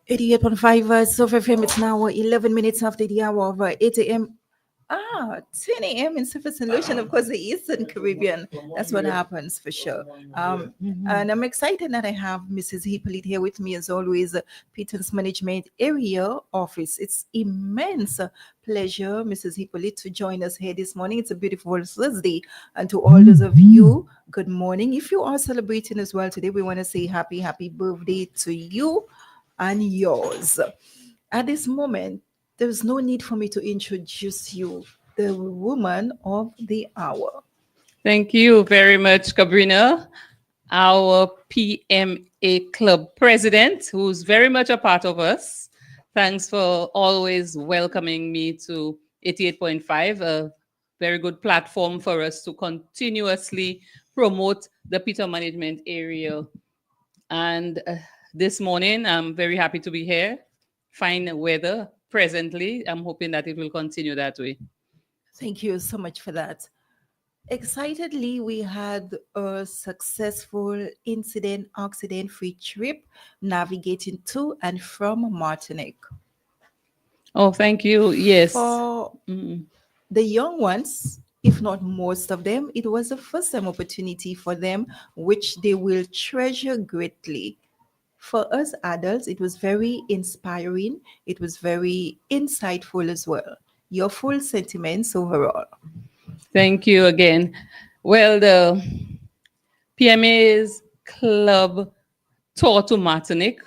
88.5 Soufriere FM. It's now 11 minutes after the hour of 8 a.m. 10 a.m. in St. Lucia, of course, the Eastern Caribbean. That's what happens for sure. And I'm excited that I have Mrs. Hippolyte here with me, as always, Peter's Management Area Office. It's immense pleasure, Mrs. Hippolyte, to join us here this morning. It's a beautiful Thursday. And to all those of you, good morning. If you are celebrating as well today, we want to say happy birthday to you and yours. At this moment, there's no need for me to introduce you, the woman of the hour. Thank you very much, Cabrina, our PMA Club president, who's very much a part of us. Thanks for always welcoming me to 88.5, a very good platform for us to continuously promote the Peter Management area. And this morning, I'm very happy to be here. Fine weather presently. I'm hoping that it will continue that way. Thank you so much for that. Excitedly, we had a successful accident-free trip navigating to and from Martinique. Oh, thank you. Yes. For the young ones, if not most of them, it was a first-time opportunity for them, which they will treasure greatly. For us adults, it was very inspiring. It was very insightful as well. Your full sentiments overall. Thank you again. Well, the PMA's club tour to Martinique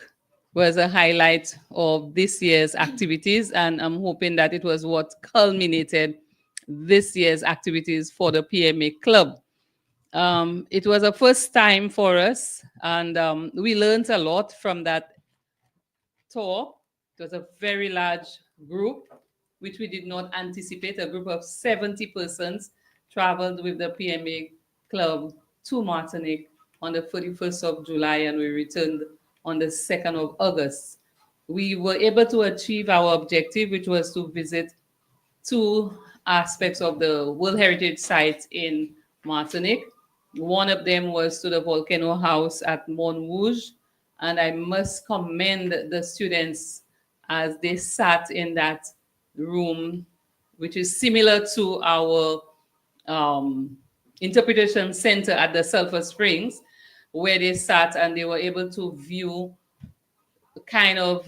was a highlight of this year's activities, and I'm hoping that it was what culminated this year's activities for the PMA club. It was a first time for us, and we learned a lot from that tour. It was a very large group, which we did not anticipate. A group of 70 persons traveled with the PMA club to Martinique on the 31st of July, and we returned on the 2nd of August. We were able to achieve our objective, which was to visit two aspects of the World Heritage Site in Martinique. One of them was to the volcano house at Mont Rouge, and I must commend the students as they sat in that room, which is similar to our interpretation center at the Sulphur Springs, where they sat and they were able to view a kind of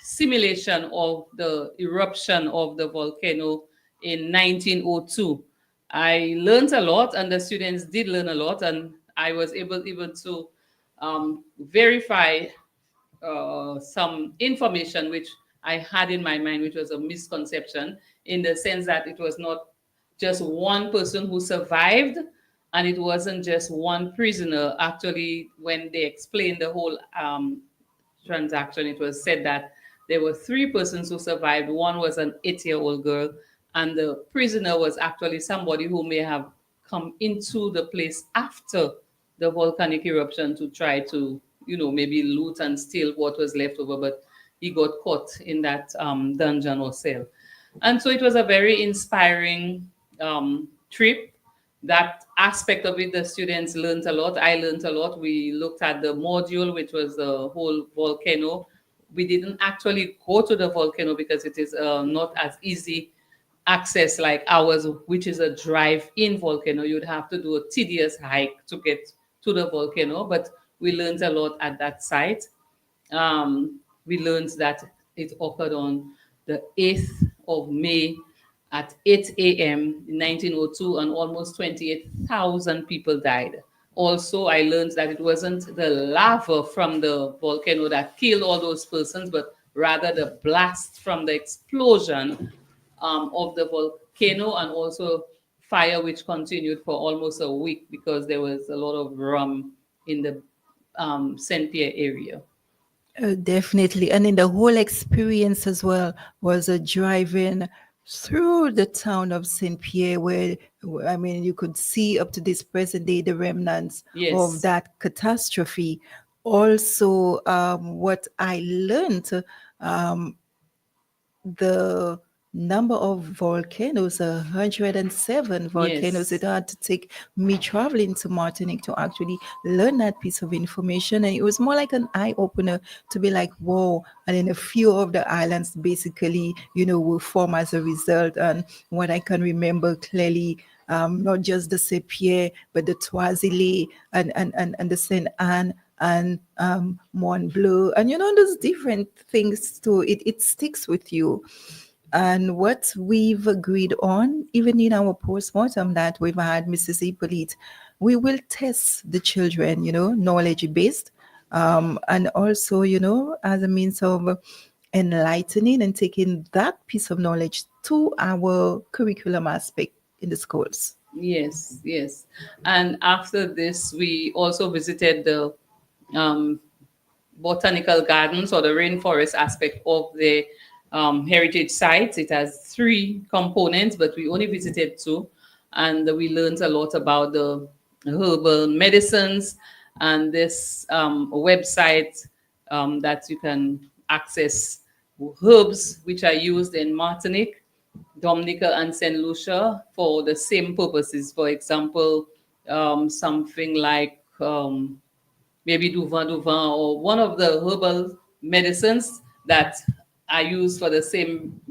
simulation of the eruption of the volcano in 1902. I learned a lot, and the students did learn a lot, and I was able even to verify some information which I had in my mind, which was a misconception, in the sense that it was not just one person who survived, and it wasn't just one prisoner. Actually, when they explained the whole transaction, it was said that there were three persons who survived. One was an 8-year-old girl, and the prisoner was actually somebody who may have come into the place after the volcanic eruption to try to, maybe loot and steal what was left over, but he got caught in that dungeon or cell. And so it was a very inspiring trip. That aspect of it, the students learned a lot. I learned a lot. We looked at the module, which was the whole volcano. We didn't actually go to the volcano because it is not as easy access like ours, which is a drive-in volcano. You'd have to do a tedious hike to get to the volcano, but we learned a lot at that site. We learned that it occurred on the 8th of May at 8 a.m. in 1902, and almost 28,000 people died. Also, I learned that it wasn't the lava from the volcano that killed all those persons, but rather the blast from the explosion of the volcano, and also fire, which continued for almost a week because there was a lot of rum in the Saint Pierre area. Definitely. And in the whole experience as well was a driving through the town of Saint Pierre, where, I mean, you could see up to this present day the remnants of that catastrophe. Also, what I learned, the number of volcanoes, 107 volcanoes. It Yes. had to take me traveling to Martinique to actually learn that piece of information. And it was more like an eye opener to be like, whoa. And then a few of the islands basically, will form as a result. And what I can remember clearly, not just the Sepier, but the Toisili and the Saint Anne and Mont Bleu. And those different things too. It sticks with you. And what we've agreed on, even in our postmortem that we've had, Mrs. Hippolyte, we will test the children, knowledge based, and also, as a means of enlightening and taking that piece of knowledge to our curriculum aspect in the schools. Yes, yes. And after this, we also visited the um, botanical gardens or the rainforest aspect of the heritage sites. It has three components, but we only visited two. And we learned a lot about the herbal medicines and this website that you can access herbs which are used in Martinique, Dominica, and St. Lucia for the same purposes. For example, something like maybe Duvan or one of the herbal medicines that are used for the same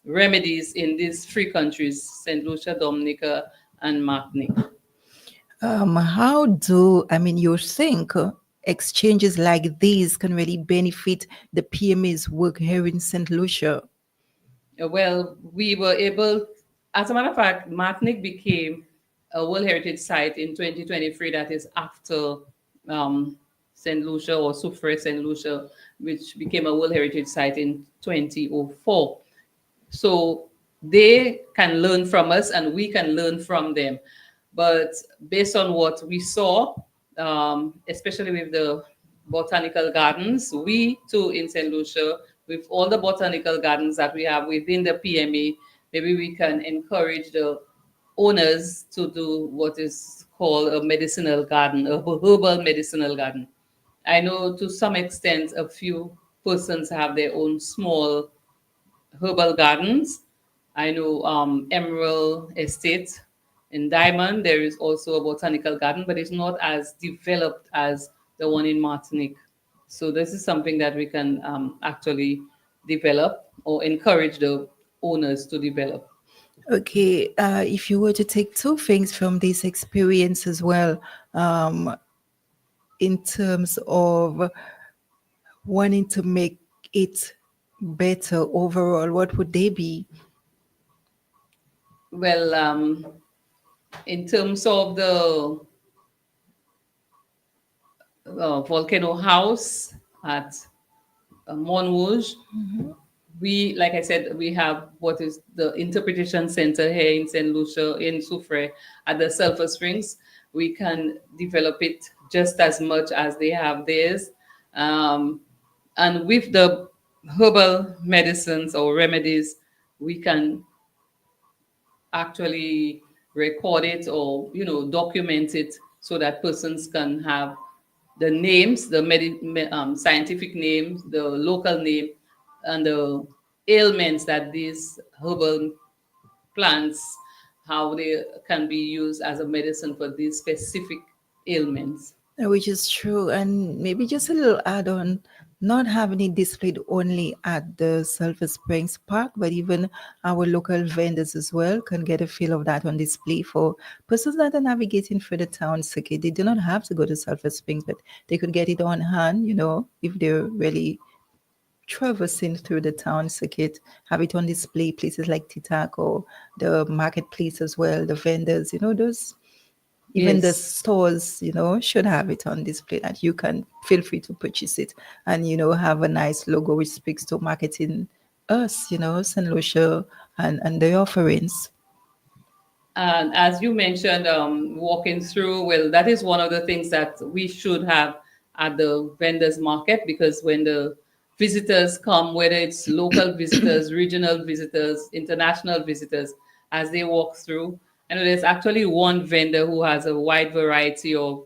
remedies in these three countries, St. Lucia, Dominica, and Martinique. How do, you think exchanges like these can really benefit the PMA's work here in St. Lucia? Well, we were able, as a matter of fact, Martinique became a World Heritage Site in 2023, that is after St. Lucia or Soufriere St. Lucia, which became a World Heritage Site in 2004. So they can learn from us and we can learn from them. But based on what we saw, especially with the botanical gardens, we too in St. Lucia, with all the botanical gardens that we have within the PMA, maybe we can encourage the owners to do what is called a medicinal garden, a herbal medicinal garden. I know to some extent a few persons have their own small herbal gardens. I know Emerald Estate in Diamond, there is also a botanical garden, but it's not as developed as the one in Martinique. So this is something that we can actually develop or encourage the owners to develop. Okay, if you were to take two things from this experience as well, in terms of wanting to make it better overall, what would they be? Well, in terms of the volcano house at Montrouge, we, like I said, we have what is the interpretation center here in St. Lucia, in Soufriere, at the Sulphur Springs. We can develop it just as much as they have theirs. And with the herbal medicines or remedies, we can actually record it or document it so that persons can have the names, the scientific names, the local name, and the ailments that these herbal plants, how they can be used as a medicine for these specific ailments. Which is true. And maybe just a little add on, not having it displayed only at the Sulphur Springs Park, but even our local vendors as well can get a feel of that on display for persons that are navigating through the town circuit. They do not have to go to Sulphur Springs, but they could get it on hand, if they're really traversing through the town circuit, have it on display, places like Titak or the marketplace as well, the vendors, those even the Yes. stores, should have it on display that you can feel free to purchase it and, have a nice logo which speaks to marketing us, St. Lucia and the offerings. And as you mentioned, walking through, well, that is one of the things that we should have at the vendors market, because when the visitors come, whether it's local visitors, regional visitors, international visitors, as they walk through, I know there's actually one vendor who has a wide variety of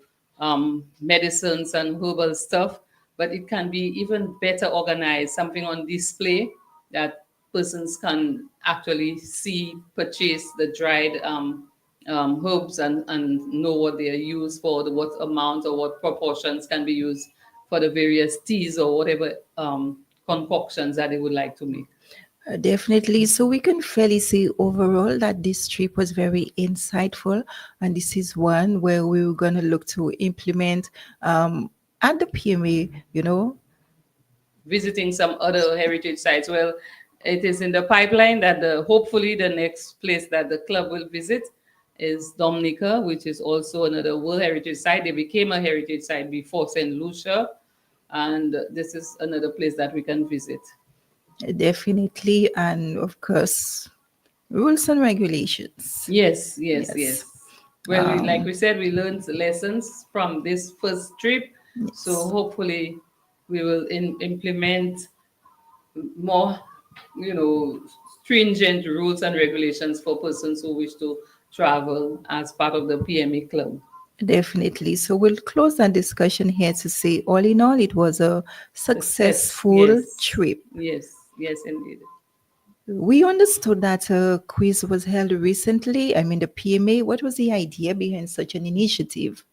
medicines and herbal stuff, but it can be even better organized, something on display that persons can actually see, purchase the dried herbs and know what they are used for, what amount or what proportions can be used for the various teas or whatever concoctions that they would like to make. Definitely. So we can fairly say overall that this trip was very insightful, and this is one where we were going to look to implement at the PMA, Visiting some other heritage sites. Well, it is in the pipeline that hopefully the next place that the club will visit is Dominica, which is also another World Heritage Site. They became a heritage site before St. Lucia, and this is another place that we can visit. Definitely. And of course, rules and regulations. Yes. Well, like we said, we learned lessons from this first trip. Yes. So hopefully we will implement more, stringent rules and regulations for persons who wish to travel as part of the PMA club. Definitely. So we'll close our discussion here to say, all in all, it was a successful trip. Yes, indeed. We understood that a quiz was held recently. I mean, the PMA. What was the idea behind such an initiative?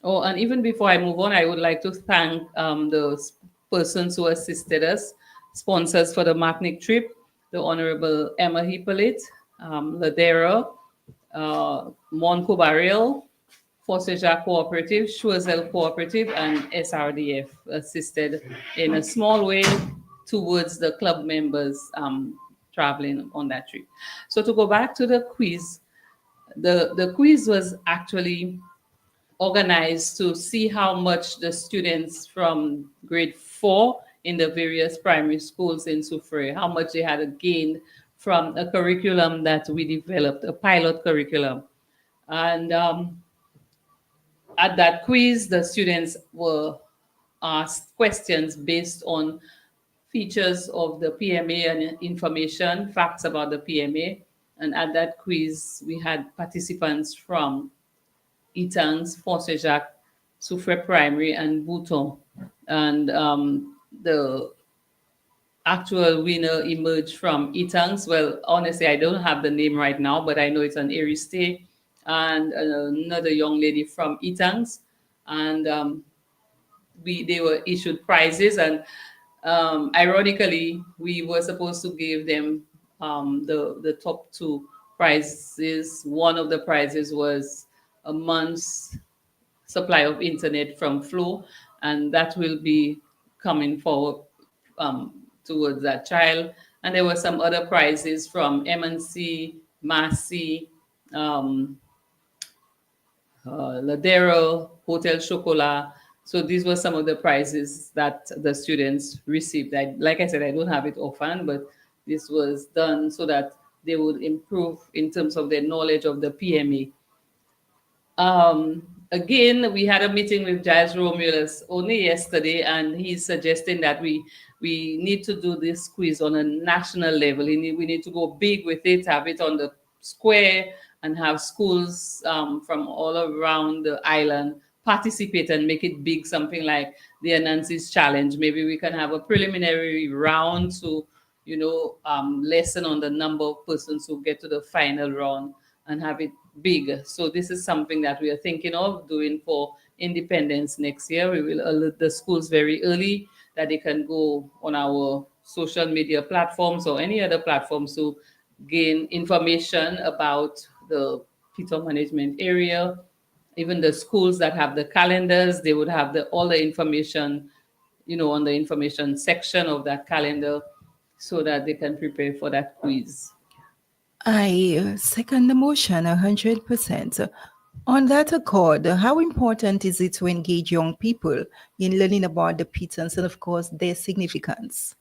Oh, and even before I move on, I would like to thank the persons who assisted us, sponsors for the Martinique trip, the Honorable Emma Hippolyte, Ladera, Monco Barrel, Forceja Cooperative, Choiseul Cooperative, and SRDF assisted in a small way towards the club members traveling on that trip. So to go back to the quiz, the quiz was actually organized to see how much the students from grade 4 in the various primary schools in Soufriere, how much they had gained from a curriculum that we developed, a pilot curriculum. And at that quiz, the students were asked questions based on features of the PMA and information, facts about the PMA. And at that quiz, we had participants from Etangs, Forcejac, Soufriere Primary, and Bouton. And the actual winner emerged from Etangs. Well, honestly, I don't have the name right now, but I know it's an Aristide and another young lady from Etangs. And they were issued prizes. And ironically, we were supposed to give them the top 2 prizes. One of the prizes was a month's supply of internet from Flow, and that will be coming forward towards that child. And there were some other prizes from MNC, Massy, Ladero, Hotel Chocolat. So these were some of the prizes that the students received. Like I said, I don't have it offhand, but this was done so that they would improve in terms of their knowledge of the PMA. Again, we had a meeting with Giles Romulus only yesterday, and he's suggesting that we need to do this quiz on a national level. We need to go big with it, have it on the square, and have schools from all around the island participate and make it big, something like the Anansi's Challenge. Maybe we can have a preliminary round to, lessen on the number of persons who get to the final round and have it big. So this is something that we are thinking of doing for Independence next year. We will alert the schools very early that they can go on our social media platforms or any other platforms to gain information about the Peter management area. Even the schools that have the calendars, they would have all the information, on the information section of that calendar so that they can prepare for that quiz. I second the motion 100%. On that accord, how important is it to engage young people in learning about the pitons and, of course, their significance?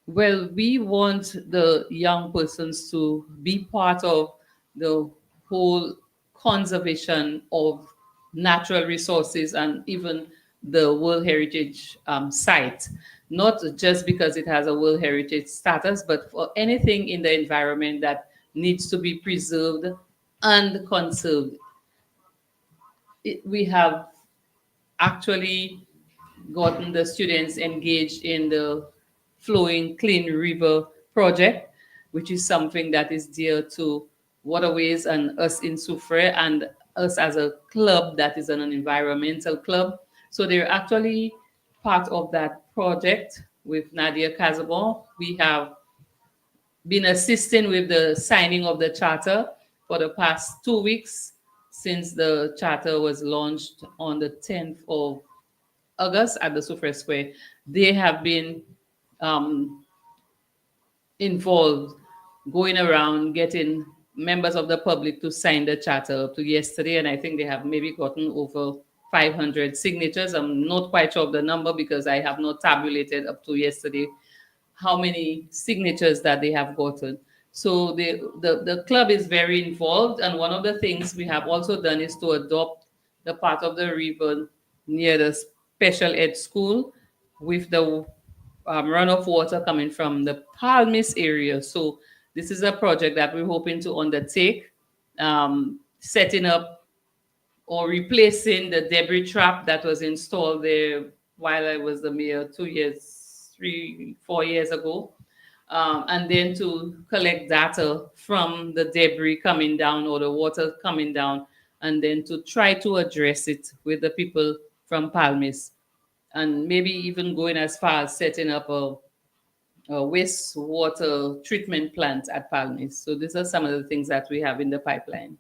Well, we want the young persons to be part of the whole conservation of natural resources and even the World Heritage site, not just because it has a World Heritage status, but for anything in the environment that needs to be preserved and conserved. We have actually gotten the students engaged in the Flowing Clean River project, which is something that is dear to waterways and us in Soufriere and us as a club that is an environmental club. So they're actually part of that project with Nadia Casabon. We have been assisting with the signing of the charter for the past 2 weeks since the charter was launched on the 10th of August at the Soufriere Square. They have been um, involved going around getting members of the public to sign the charter up to yesterday, and I think they have maybe gotten over 500 signatures. I'm not quite sure of the number because I have not tabulated up to yesterday how many signatures that they have gotten. So the club is very involved, and one of the things we have also done is to adopt the part of the river near the special ed school with the runoff water coming from the Palmis area. So this is a project that we're hoping to undertake, setting up or replacing the debris trap that was installed there while I was the mayor 2 years, 3, 4 years ago. And then to collect data from the debris coming down or the water coming down, and then to try to address it with the people from Palmis, and maybe even going as far as setting up a wastewater treatment plant at Palmis. So these are some of the things that we have in the pipeline.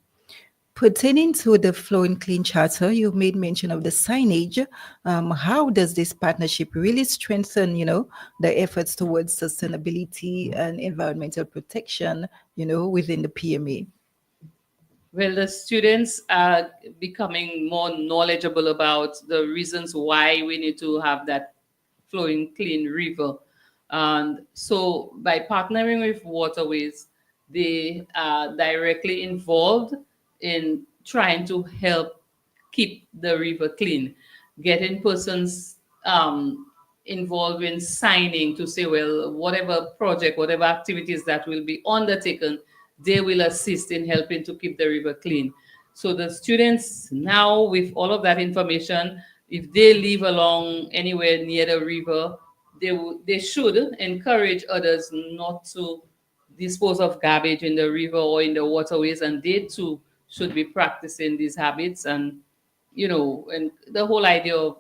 Pertaining to the Flow and Clean Charter, you've made mention of the signage. How does this partnership really strengthen, the efforts towards sustainability and environmental protection, within the PMA? Well, the students are becoming more knowledgeable about the reasons why we need to have that flowing clean river. And so by partnering with waterways, they are directly involved in trying to help keep the river clean, getting persons involved in signing to say, well, whatever project, whatever activities that will be undertaken, they will assist in helping to keep the river clean. So the students now, with all of that information, if they live along anywhere near the river, they should encourage others not to dispose of garbage in the river or in the waterways, and they too should be practicing these habits. And and the whole idea of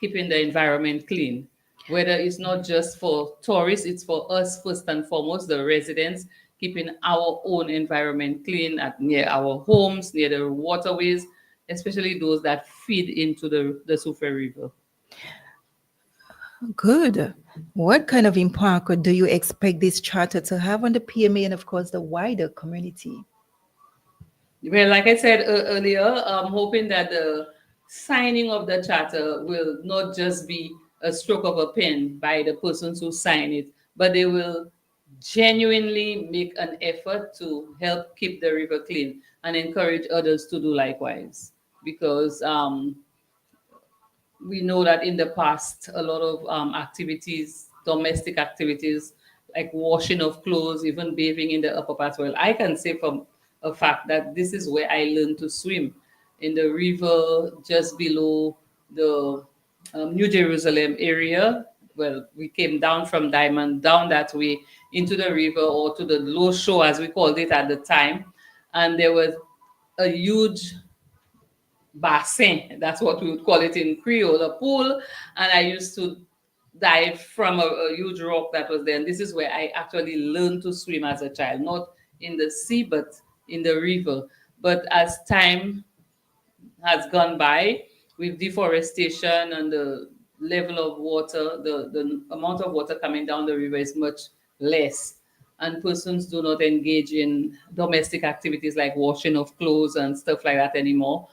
keeping the environment clean, whether it's not just for tourists, it's for us first and foremost, the residents, keeping our own environment clean near our homes, near the waterways, especially those that feed into the Soufriere River. Good. What kind of impact do you expect this charter to have on the PMA and, of course, the wider community? Well, like I said earlier, I'm hoping that the signing of the charter will not just be a stroke of a pen by the persons who sign it, but they will genuinely make an effort to help keep the river clean and encourage others to do likewise. Because we know that in the past, a lot of activities, domestic activities, like washing of clothes, even bathing in the upper part. Well, I can say from a fact that this is where I learned to swim, in the river just below the New Jerusalem area. Well, we came down from Diamond, down that way into the river, or to the low shore, as we called it at the time. And there was a huge bassin, that's what we would call it in Creole, a pool. And I used to dive from a huge rock that was there. And this is where I actually learned to swim as a child, not in the sea, but in the river. But as time has gone by, with deforestation and the level of water, the amount of water coming down the river is much less. And persons do not engage in domestic activities like washing of clothes and stuff like that anymore,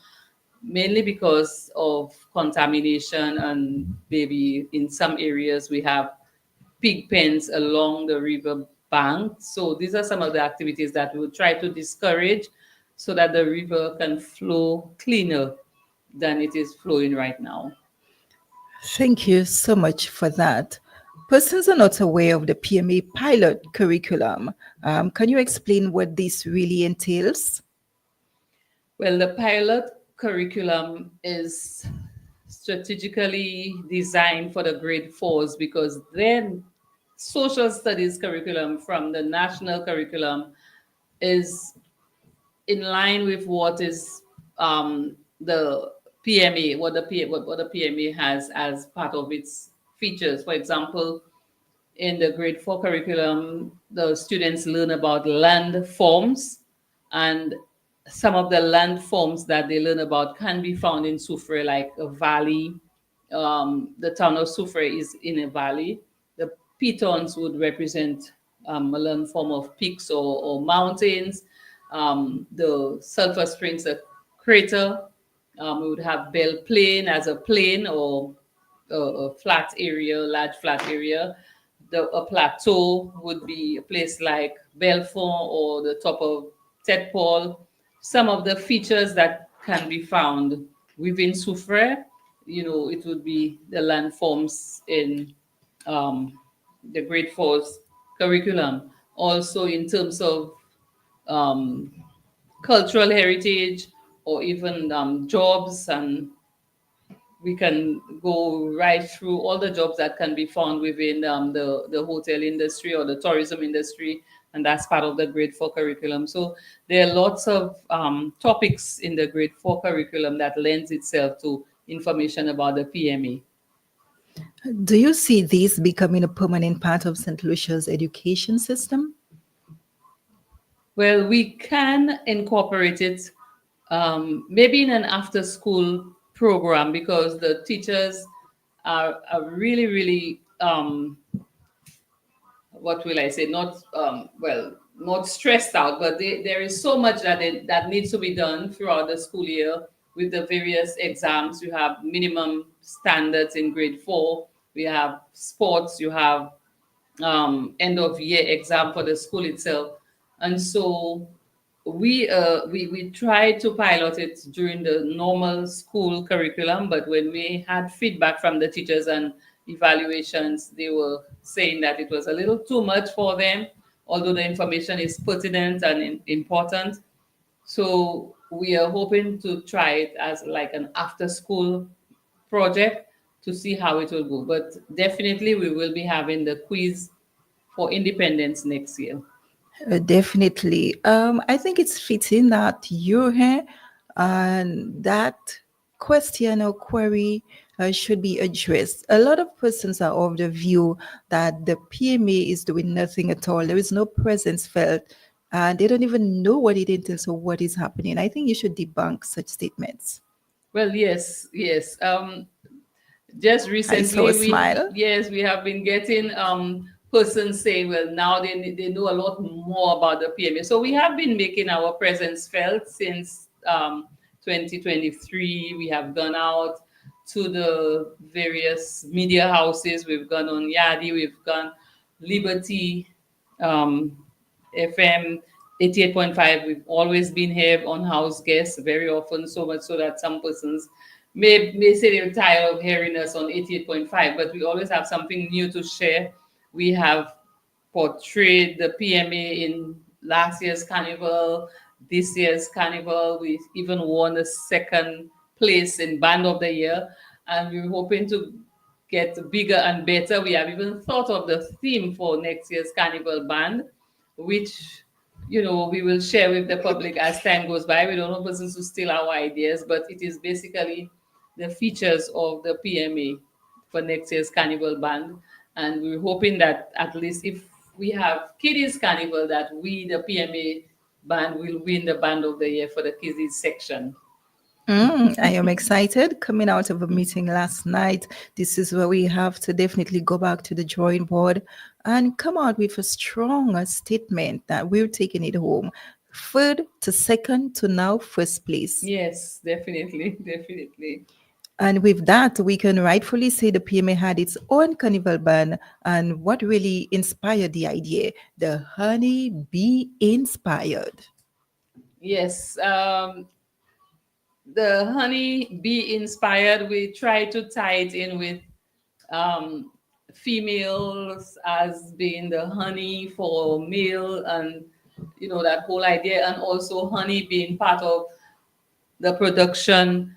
mainly because of contamination. And maybe in some areas we have pig pens along the river bank. So these are some of the activities that we will try to discourage so that the river can flow cleaner than it is flowing right now. Thank you so much for that. Persons are not aware of the PMA pilot curriculum. Can you explain what this really entails? Well, the pilot curriculum is strategically designed for the grade fours, because then social studies curriculum from the national curriculum is in line with what is the PMA, what the PMA has as part of its features. For example, in the grade 4 curriculum, the students learn about land forms, and some of the land forms that they learn about can be found in Soufriere, like a valley. The town of Soufriere is in a valley. The pitons would represent a land form of peaks or mountains. The sulfur springs, a crater. We would have Belle Plain as a plain or a flat area, large flat area. A plateau would be a place like Belfort or the top of Tet Paul. Some of the features that can be found within Soufriere, it would be the landforms in the grade 4's curriculum. Also, in terms of um, cultural heritage or even jobs, and we can go right through all the jobs that can be found within the hotel industry or the tourism industry, and that's part of the grade 4 curriculum. So there are lots of topics in the grade 4 curriculum that lends itself to information about the PMA. Do you see this becoming a permanent part of St. Lucia's education system? Well, we can incorporate it maybe in an after school program, because the teachers are really, really, what will I say, not, not stressed out, but there is so much that needs to be done throughout the school year with the various exams. You have minimum standards in grade 4, we have sports, you have end of year exam for the school itself. And so we tried to pilot it during the normal school curriculum, but when we had feedback from the teachers and evaluations, they were saying that it was a little too much for them, although the information is pertinent and important. So we are hoping to try it as like an after school project to see how it will go. But definitely we will be having the quiz for independence next year. Definitely. I think it's fitting that you're here and that question or query should be addressed. A lot of persons are of the view that the PMA is doing nothing at all. There is no presence felt, and they don't even know what it entails or what is happening. I think you should debunk such statements. Well, yes, yes. Just I saw a recently, smile. we have been getting persons saying, well, now they know a lot more about the PMA. So we have been making our presence felt since 2023. We have gone out to the various media houses. We've gone on Yadi, we've gone Liberty, FM 88.5. We've always been here on house guests very often, so much so that some persons may say they're tired of hearing us on 88.5, but we always have something new to share. We have portrayed the PMA in last year's Carnival, this year's Carnival. We even won a second place in Band of the Year, and we're hoping to get bigger and better. We have even thought of the theme for next year's Carnival Band, which we will share with the public as time goes by. We don't want persons to steal our ideas, but it is basically the features of the PMA for next year's Carnival Band. And we're hoping that at least if we have Kiddies Carnival, that we, the PMA band, will win the Band of the Year for the Kiddies section. I am excited. Coming out of a meeting last night, this is where we have to definitely go back to the drawing board and come out with a strong statement that we're taking it home. Third to second to now first place. Yes, definitely, definitely. And with that, we can rightfully say the PMA had its own carnival band. And what really inspired the idea? The honey bee inspired. Yes, the honey bee inspired. We try to tie it in with females as being the honey for male, and that whole idea, and also honey being part of the production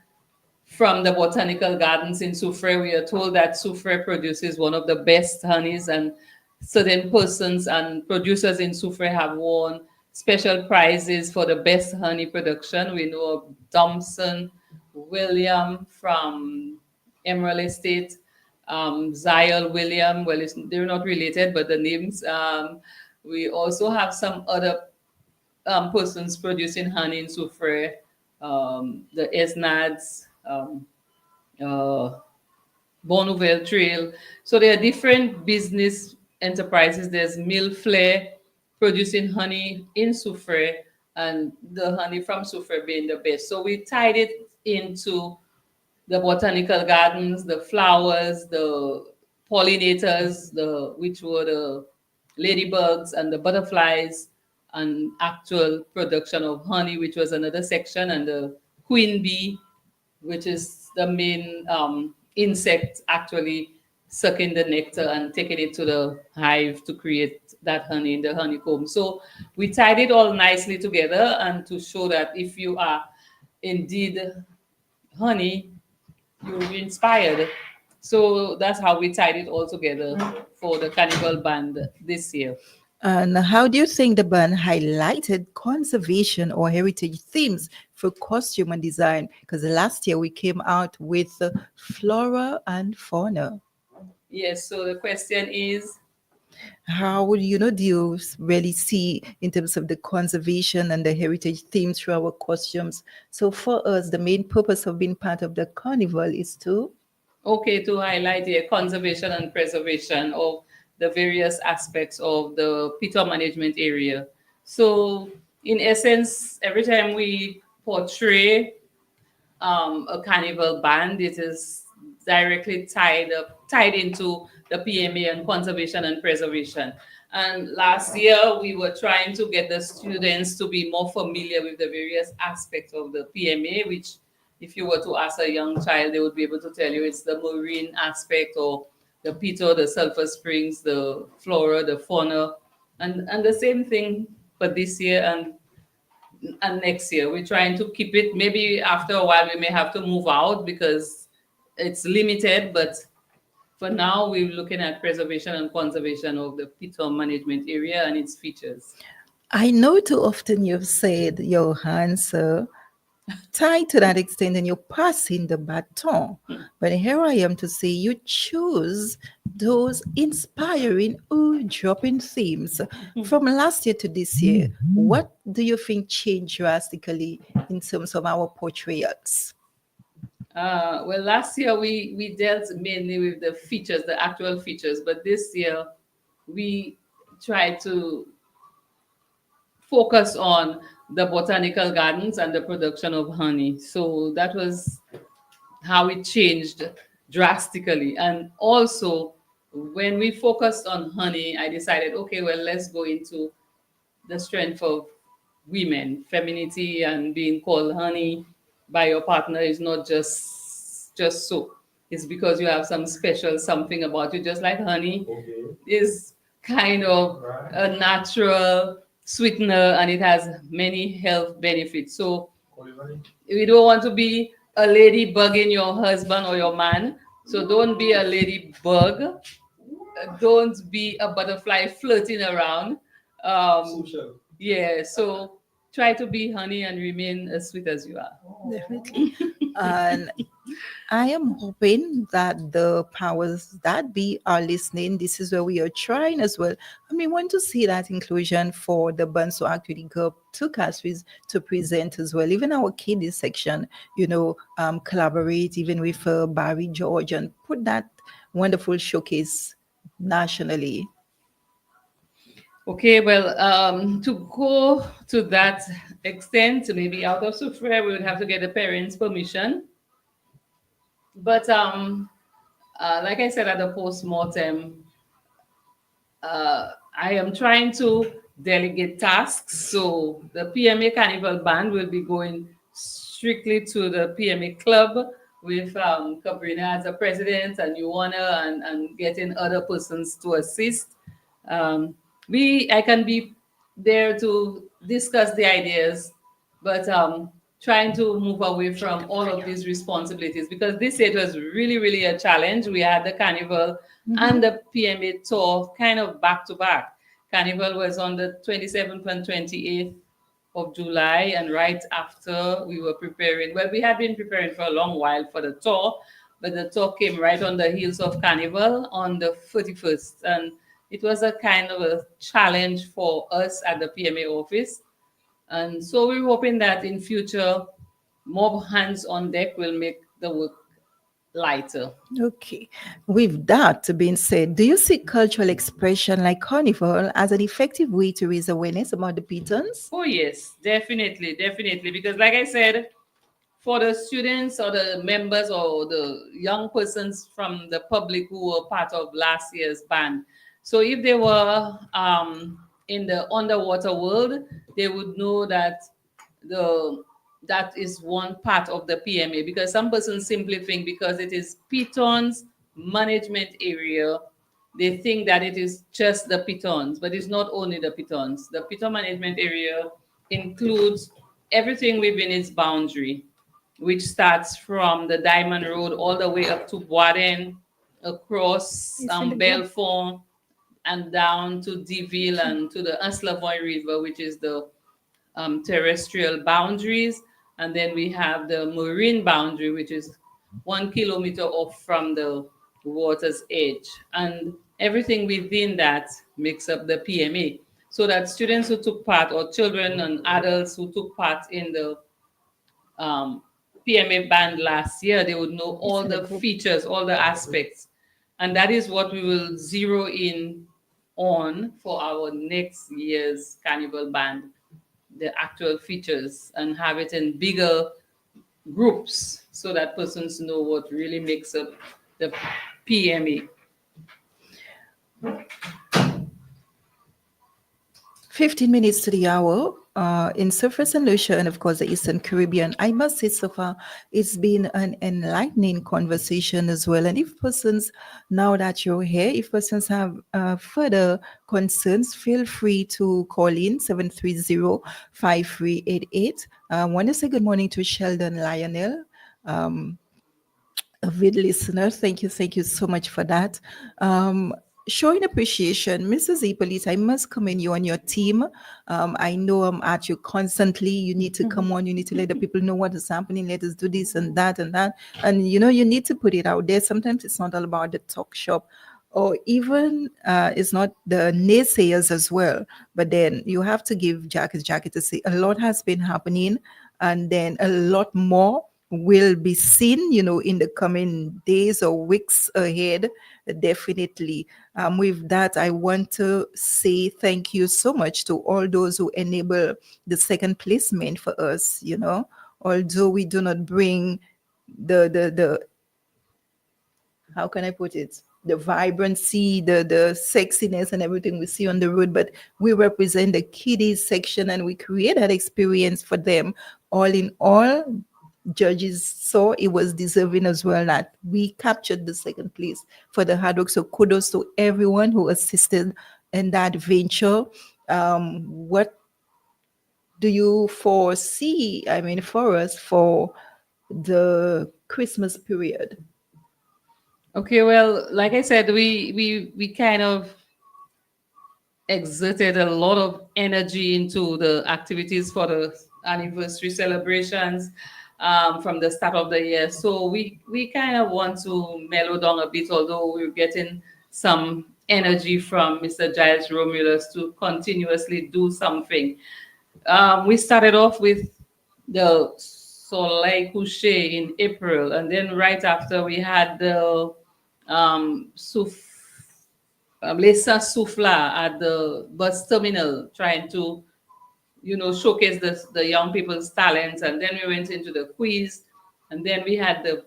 from the botanical gardens in Soufriere. We are told that Soufriere produces one of the best honeys, and certain persons and producers in Soufriere have won special prizes for the best honey production. We know of Thompson William from Emerald Estate, Zion William. Well, they're not related, but the names. We also have some other persons producing honey in Soufriere, the Esnads, uh, Bonneuville Trail. So there are different business enterprises. There's Mill Flair producing honey in Soufriere, and the honey from Soufriere being the best. So we tied it into the botanical gardens, the flowers, the pollinators, the which were the ladybugs and the butterflies, and actual production of honey, which was another section, and the queen bee, which is the main insect actually sucking the nectar and taking it to the hive to create that honey in the honeycomb. So we tied it all nicely together and to show that if you are indeed honey, you'll be inspired. So that's how we tied it all together for the Carnival band this year. And how do you think the band highlighted conservation or heritage themes for costume and design? Because last year we came out with flora and fauna. Yes, so the question is, How would do you really see in terms of the conservation and the heritage themes through our costumes? So for us, the main purpose of being part of the carnival is to okay, to highlight the conservation and preservation of the various aspects of the peat management area. So, in essence, every time we portray a carnival band, it is directly tied into the PMA and conservation and preservation. And last year, we were trying to get the students to be more familiar with the various aspects of the PMA, which, if you were to ask a young child, they would be able to tell you it's the marine aspect, or the peto, the sulfur springs, the flora, the fauna, and the same thing for this year and next year. We're trying to keep it. Maybe after a while we may have to move out because it's limited, but for now we're looking at preservation and conservation of the peat management area and its features. I know too often you've said your hands are tied to that extent and you're passing the baton. But here I am to say you choose those inspiring or dropping themes from last year to this year. What do you think changed drastically in terms of our portrayals? Well, last year we dealt mainly with the features, the actual features, but this year we tried to focus on the botanical gardens and the production of honey. So that was how it changed drastically. And also, when we focused on honey, I decided, okay, well, let's go into the strength of women, femininity, and being called honey by your partner is not just so. It's because you have some special something about you, just like honey is kind of a natural sweetener and it has many health benefits. So we don't want to be a lady bugging your husband or your man. So don't be a ladybug. Don't be a butterfly flirting around. Yeah, so try to be honey and remain as sweet as you are. Definitely. And I am hoping that the powers that be are listening. This is where we are trying as well. And we want to see that inclusion for the bands to actually go to countries to present as well. Even our kiddies section, collaborate even with Barry George and put that wonderful showcase nationally. Okay, well, to go to that extent, maybe out of Soufriere, we would have to get the parents' permission. But like I said at the post-mortem, I am trying to delegate tasks. So the PMA Carnival Band will be going strictly to the PMA Club with Cabrina as a president and Yuana and getting other persons to assist. I can be there to discuss the ideas, but trying to move away from all of these responsibilities, because this year it was really, really a challenge. We had the carnival and the PMA tour kind of back to back. Carnival was on the 27th and 28th of July, and right after we were preparing, well, we had been preparing for a long while for the tour, but the tour came right on the heels of Carnival on the 31st. And it was a kind of a challenge for us at the PMA office. And so we're hoping that in future, more hands on deck will make the work lighter. Okay. With that being said, do you see cultural expression like Carnival as an effective way to raise awareness about the pitons? Oh, yes, definitely, definitely. Because, like I said, for the students or the members or the young persons from the public who were part of last year's band, so if they were in the underwater world, they would know that the that is one part of the PMA, because some persons simply think because it is pitons management area, they think that it is just the pitons, but it's not only the pitons. The piton management area includes everything within its boundary, which starts from the Diamond Road all the way up to Boaden, across Belfort, and down to Deville and to the Anslavoy River, which is the terrestrial boundaries. And then we have the marine boundary, which is 1 kilometer off from the water's edge. And everything within that makes up the PMA. So that students who took part, or children and adults who took part in the PMA band last year, they would know all the features, all the aspects. And that is what we will zero in on for our next year's Carnival band, the actual features, and have it in bigger groups so that persons know what really makes up the PMA. 15 minutes to the hour in Surface and Lucia, and of course the Eastern Caribbean. I must say, so far, it's been an enlightening conversation as well. And if persons, now that you're here, if persons have further concerns, feel free to call in 730-5388. I want to say good morning to Sheldon Lionel. Avid listener. Thank you so much for that. Showing appreciation, Mrs. Hippolyte, I must commend you on your team. I know I'm at you constantly. You need to come on. You need to let the people know what is happening. Let us do this and that and that. And, you need to put it out there. Sometimes it's not all about the talk shop, or even it's not the naysayers as well. But then you have to give Jack to say a lot has been happening, and then a lot more will be seen, in the coming days or weeks ahead, definitely. With that, I want to say thank you so much to all those who enable the second placement for us, although we do not bring the how can I put it? The vibrancy, the sexiness and everything we see on the road, but we represent the kiddies section and we create that experience for them. All in all, judges saw it was deserving as well that we captured the second place for the hard work. So kudos to everyone who assisted in that venture. What do you foresee, for us, for the Christmas period? Okay, well, like I said, we kind of exerted a lot of energy into the activities for the anniversary celebrations from the start of the year. So we kind of want to mellow down a bit, although we're getting some energy from Mr. Giles Romulus to continuously do something. We started off with the Soleil Couché in April, and then right after we had the Lesa Soufla at the bus terminal, trying to, showcase the young people's talents. And then we went into the quiz, and then we had the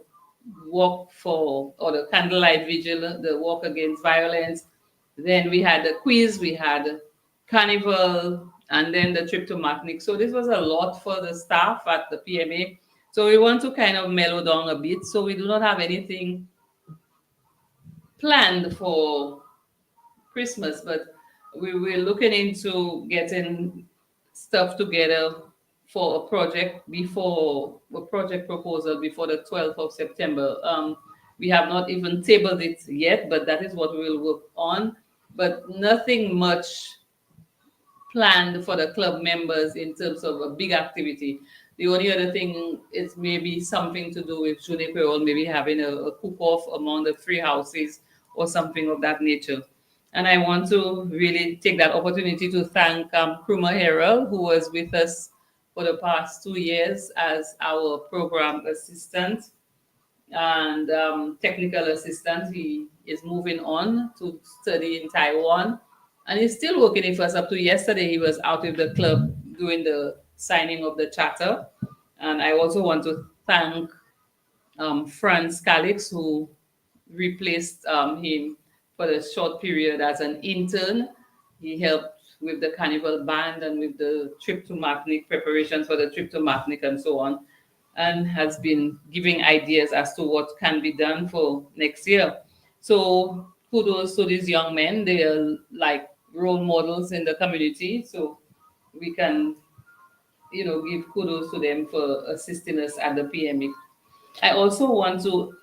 walk or the candlelight vigil, the walk against violence. Then we had the quiz, we had Carnival, and then the trip to Martinique. So this was a lot for the staff at the PMA. So we want to kind of mellow down a bit. So we do not have anything planned for Christmas, but we were looking into getting stuff together for a project proposal before the 12th of September. We have not even tabled it yet, but that is what we will work on. But nothing much planned for the club members in terms of a big activity. The only other thing is maybe something to do with Journée Creole, maybe having a cook-off among the 3 houses or something of that nature. And I want to really take that opportunity to thank Kruma Herald, who was with us for the past 2 years as our program assistant and technical assistant. He is moving on to study in Taiwan, and he's still working with us. Up to yesterday, he was out with the club doing the signing of the charter. And I also want to thank Franz Calix, who replaced him for the short period as an intern. He helped with the Carnival band and with the trip to Martinique, preparations for the trip to Martinique and so on, and has been giving ideas as to what can be done for next year. So kudos to these young men. They are like role models in the community. So we can, give kudos to them for assisting us at the PMA. I also want to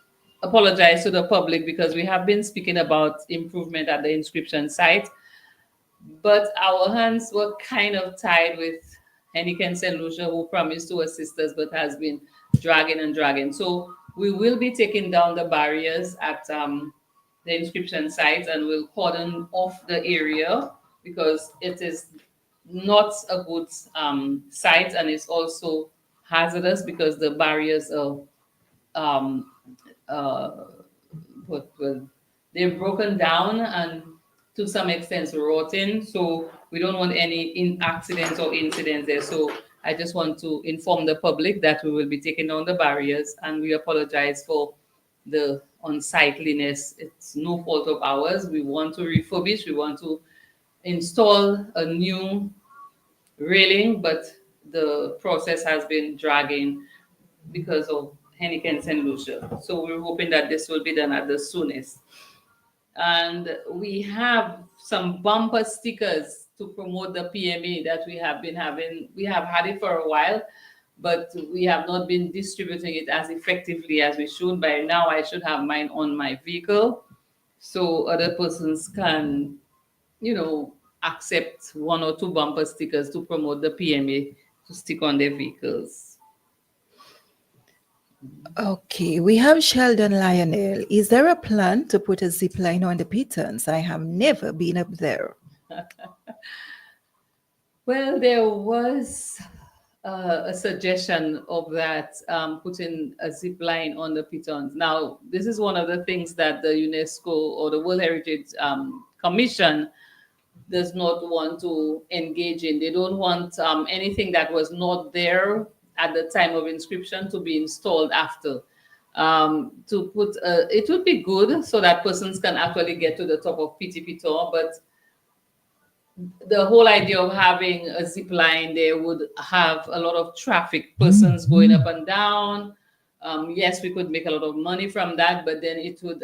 apologize to the public because we have been speaking about improvement at the inscription site, but our hands were kind of tied with Heineken St. Lucia, who promised to assist us but has been dragging and dragging. So we will be taking down the barriers at the inscription site, and we'll cordon off the area because it is not a good site, and it's also hazardous because the barriers are they've broken down and to some extent rotting. So we don't want any accidents or incidents there. So I just want to inform the public that we will be taking down the barriers, and we apologize for the unsightliness. It's no fault of ours. We want to refurbish, we want to install a new railing, but the process has been dragging because of Heineken St. Lucia. So we're hoping that this will be done at the soonest. And we have some bumper stickers to promote the PMA that we have been having. We have had it for a while, but we have not been distributing it as effectively as we should. By now, I should have mine on my vehicle so other persons can, accept 1 or 2 bumper stickers to promote the PMA to stick on their vehicles. Okay, we have Sheldon Lionel. Is there a plan to put a zip line on the pitons? I have never been up there. Well, there was a suggestion of that, putting a zip line on the pitons. Now, this is one of the things that the UNESCO or the World Heritage Commission does not want to engage in. They don't want anything that was not there at the time of inscription to be installed after. It would be good so that persons can actually get to the top of Petit Piton, but the whole idea of having a zip line there would have a lot of traffic, persons going up and down. Yes, we could make a lot of money from that, but then it would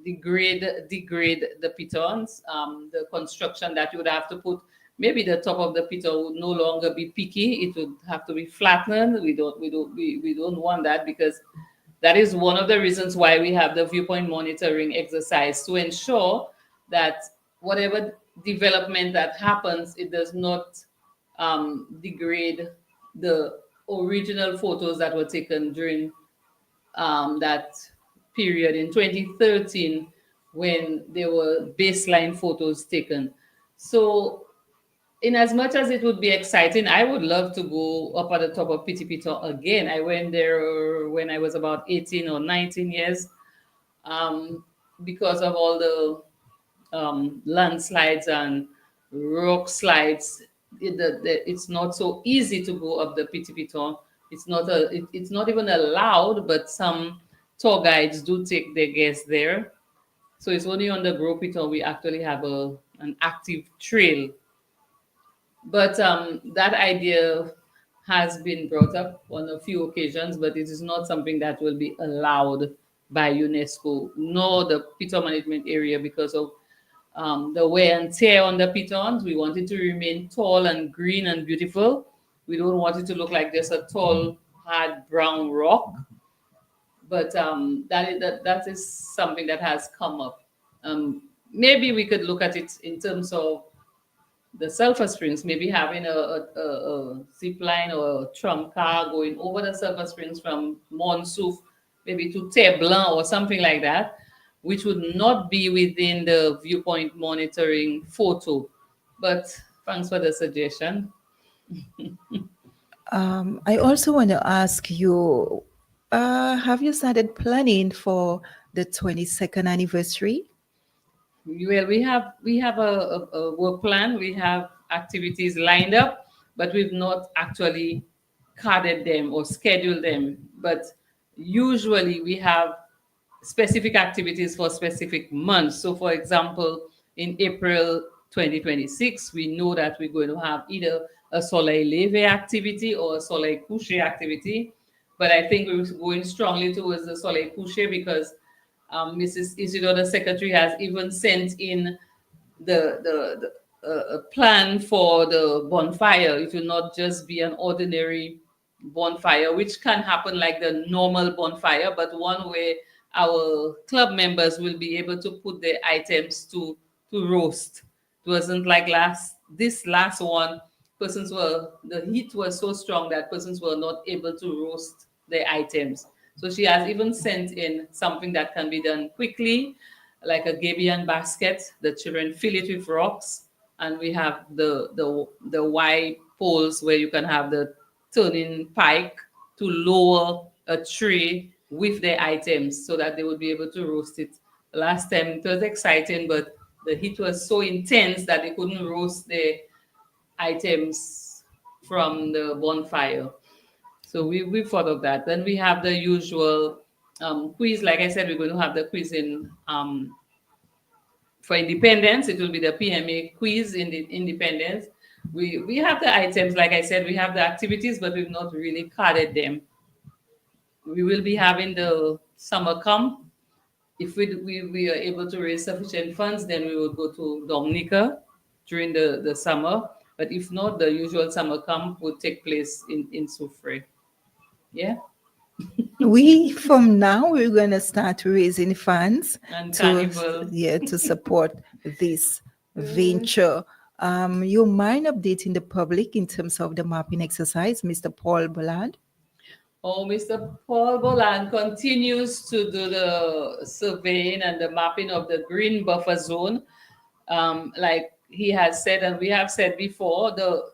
degrade the pitons. The construction that you would have to put, maybe the top of the piton would no longer be peaky. It would have to be flattened. We don't want that, because that is one of the reasons why we have the viewpoint monitoring exercise, to ensure that whatever development that happens, it does not degrade the original photos that were taken during that period in 2013 when there were baseline photos taken. So in as much as it would be exciting, I would love to go up at the top of Petit Piton again. I went there when I was about 18 or 19 years because of all the landslides and rock slides. It's not so easy to go up the Petit Piton. It's not even allowed, but some tour guides do take their guests there. So it's only on the Gros Piton we actually have an active trail. But that idea has been brought up on a few occasions, but it is not something that will be allowed by UNESCO, nor the Piton management area, because of the wear and tear on the pitons. We want it to remain tall and green and beautiful. We don't want it to look like just a tall, hard brown rock. But that is something that has come up. Maybe we could look at it in terms of the sulfur springs, maybe having a zip line or a tram car going over the sulfur springs from Monsouf maybe to Teblin or something like that, which would not be within the viewpoint monitoring photo. But thanks for the suggestion. I also want to ask you, have you started planning for the 22nd anniversary? Well, we have a work plan. We have activities lined up, but we've not actually carded them or scheduled them. But usually we have specific activities for specific months. So, for example, in April 2026, we know that we're going to have either a soleil levé activity or a soleil couché activity. But I think we're going strongly towards the soleil couché because Mrs. Isidore, the secretary, has even sent in a plan for the bonfire. It will not just be an ordinary bonfire, which can happen like the normal bonfire, but one where our club members will be able to put their items to roast. It wasn't like this last one. The heat was so strong that persons were not able to roast their items. So she has even sent in something that can be done quickly, like a gabion basket. The children fill it with rocks, and we have the wide poles where you can have the turning pike to lower a tray with their items so that they would be able to roast it. Last time it was exciting, but the heat was so intense that they couldn't roast their items from the bonfire. So we thought of that. Then we have the usual quiz. Like I said, we're going to have the quiz in for independence. It will be the PMA quiz in the independence. We have the items, like I said, we have the activities, but we've not really carded them. We will be having the summer camp. If we are able to raise sufficient funds, then we will go to Dominica during the summer. But if not, the usual summer camp would take place in Soufriere. Yeah. From now we're going to start raising funds And Carnival. to support this venture. You mind updating the public in terms of the mapping exercise, Mr. Paul Bollard? Oh, Mr. Paul Boland continues to do the surveying and the mapping of the green buffer zone. Like he has said, and we have said before, the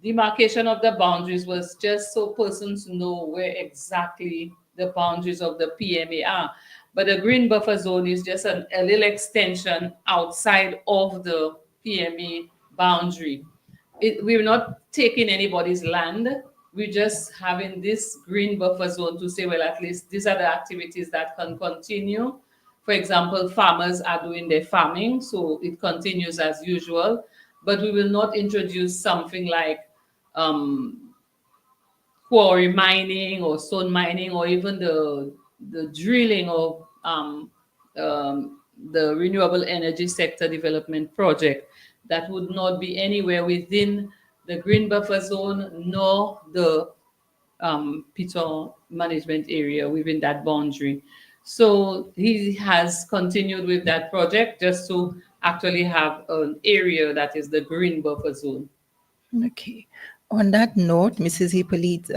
demarcation of the boundaries was just so persons know where exactly the boundaries of the PMA are. But the green buffer zone is just a little extension outside of the PMA boundary. We're not taking anybody's land. We're just having this green buffer zone to say, well, at least these are the activities that can continue. For example, farmers are doing their farming, so it continues as usual. But we will not introduce something like quarry mining or stone mining, or even the drilling of the renewable energy sector development project. That would not be anywhere within the green buffer zone nor the Piton management area within that boundary. So he has continued with that project just to actually have an area that is the green buffer zone. Okay. On that note, Mrs. Hippolyte,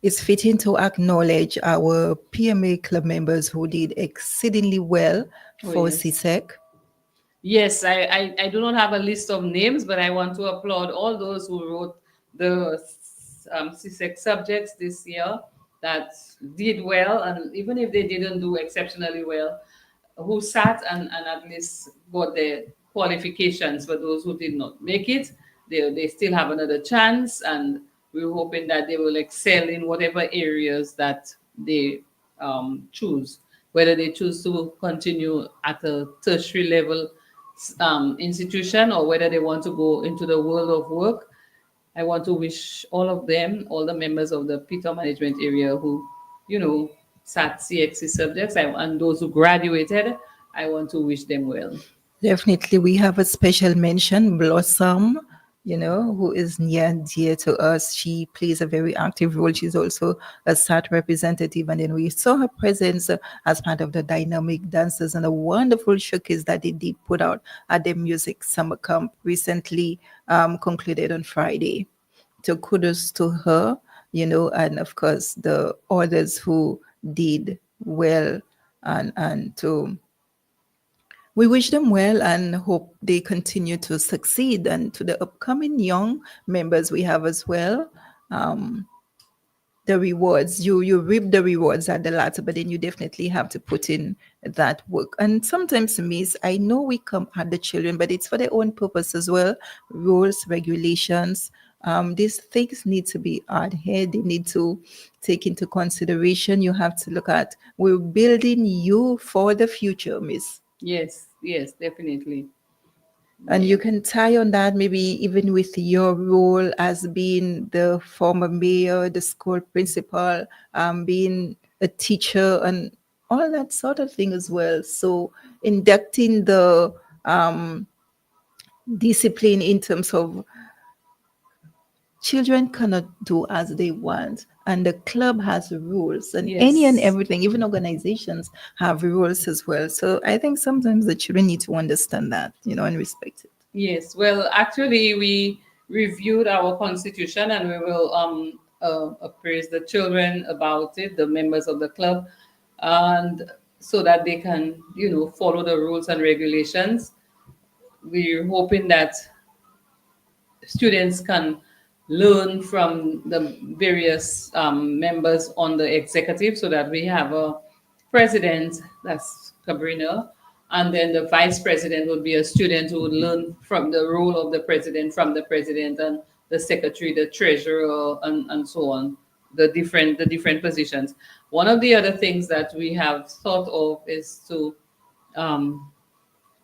it's fitting to acknowledge our PMA club members who did exceedingly well for CSEC. Yes, I do not have a list of names, but I want to applaud all those who wrote the CSEC subjects this year that did well, and even if they didn't do exceptionally well, who sat and at least got their qualifications. For those who did not make it, they still have another chance, and we're hoping that they will excel in whatever areas that they choose, whether they choose to continue at a tertiary level institution or whether they want to go into the world of work. I want to wish all of them, all the members of the Piton management area who, sat CXC subjects and those who graduated, I want to wish them well. Definitely, we have a special mention, Blossom, who is near and dear to us. She plays a very active role. She's also a SAT representative. And then we saw her presence as part of the dynamic dancers and a wonderful showcase that they did put out at the music summer camp recently concluded on Friday. So kudos to her, and of course the others who did well, and to we wish them well and hope they continue to succeed. And to the upcoming young members we have as well, um, the rewards, you reap the rewards at the latter, but then you definitely have to put in that work. And sometimes, miss, I know we come at the children, but it's for their own purpose as well. Rules, regulations, these things need to be adhered. They need to take into consideration. You have to look at, we're building you for the future, miss. Yes, yes, definitely. And you can tie on that maybe even with your role as being the former mayor, the school principal, being a teacher, and all that sort of thing as well. So inducting the discipline in terms of children cannot do as they want, and the club has rules, and any and Yes. everything, even organizations have rules as well. So I think sometimes the children need to understand that, and respect it. Yes, well, actually, we reviewed our constitution and we will appraise the children about it, the members of the club, and so that they can, follow the rules and regulations. We're hoping that students can learn from the various members on the executive, so that we have a president, that's Cabrina, and then the vice president would be a student who would learn from the role of the president, from the president, and the secretary, the treasurer, and so on, the different positions. One of the other things that we have thought of is to um,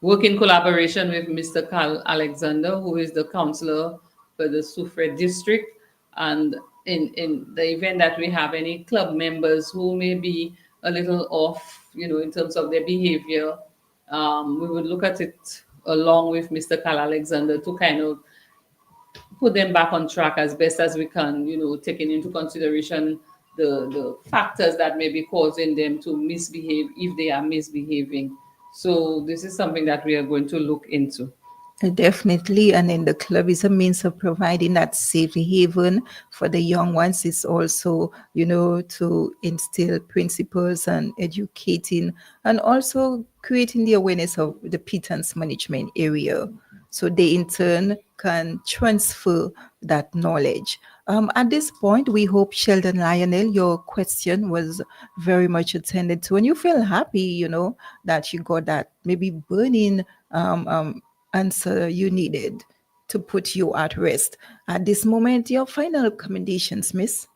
work in collaboration with Mr. Carl Alexander, who is the counselor for the Soufriere district. And in the event that we have any club members who may be a little off, in terms of their behavior, we would look at it along with Mr. Carl Alexander to kind of put them back on track as best as we can, taking into consideration the factors that may be causing them to misbehave if they are misbehaving. So this is something that we are going to look into. Definitely. And in the club is a means of providing that safe haven for the young ones. It's also, to instill principles and educating, and also creating the awareness of the pittance management area. So they in turn can transfer that knowledge. At this point, we hope, Sheldon Lionel, your question was very much attended to, and you feel happy, that you got that maybe burning answer you needed to put you at rest. At this moment, your final recommendations, miss.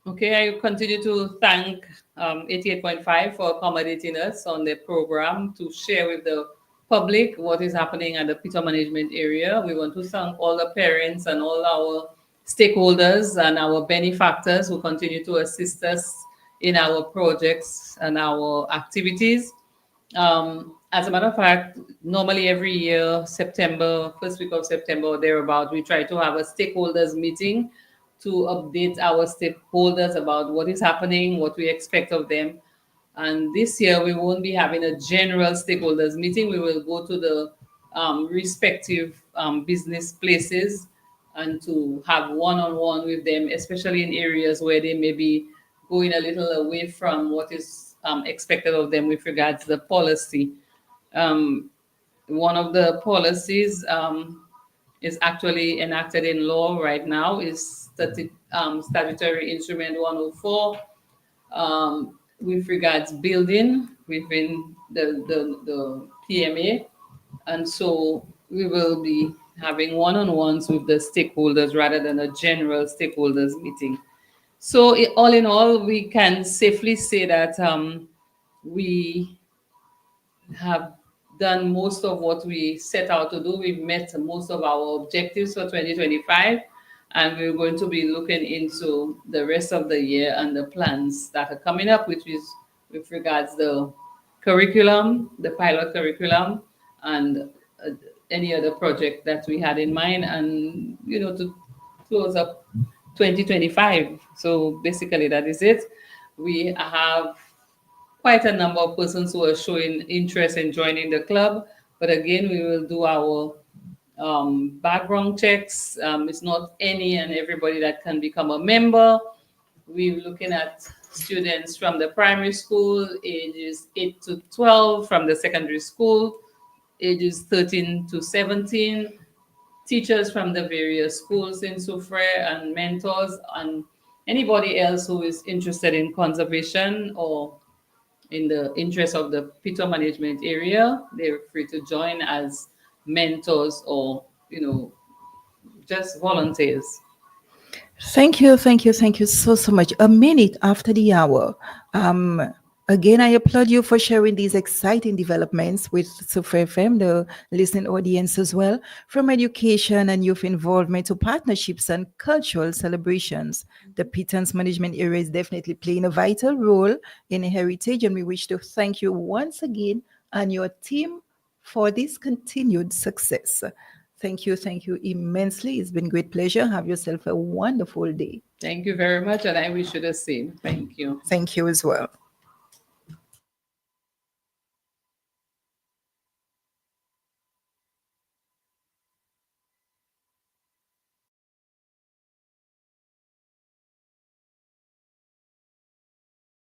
Okay, I continue to thank 88.5 for accommodating us on the program to share with the public what is happening at the Peter management area. We want to thank all the parents and all our stakeholders and our benefactors who continue to assist us in our projects and our activities. As a matter of fact, normally every year, September, first week of September or thereabout, we try to have a stakeholders meeting to update our stakeholders about what is happening, what we expect of them. And this year, we won't be having a general stakeholders meeting. We will go to the respective business places and to have one-on-one with them, especially in areas where they may be going a little away from what is expected of them with regards to the policy. Um, One of the policies is actually enacted in law right now, is statutory instrument 104, with regards building within the PMA. And so we will be having one-on-ones with the stakeholders rather than a general stakeholders meeting. So all in all, we can safely say that we have done most of what we set out to do. We've met most of our objectives for 2025, and we're going to be looking into the rest of the year and the plans that are coming up, which is with regards the curriculum, the pilot curriculum, and any other project that we had in mind, and to close up 2025. So basically, that is it. We have quite a number of persons who are showing interest in joining the club, but again, we will do our background checks. It's not any and everybody that can become a member. We're looking at students from the primary school, ages 8 to 12, from the secondary school, ages 13 to 17, teachers from the various schools in Soufriere, and mentors, and anybody else who is interested in conservation or in the interest of the Pito management area. They're free to join as mentors or, just volunteers. Thank you so much. A minute after the hour. Again, I applaud you for sharing these exciting developments with Soufriere FM, the listening audience as well, from education and youth involvement to partnerships and cultural celebrations. The Pitons management area is definitely playing a vital role in heritage, and we wish to thank you once again and your team for this continued success. Thank you immensely. It's been a great pleasure. Have yourself a wonderful day. Thank you very much, and I wish you the same. Thank you. Thank you as well.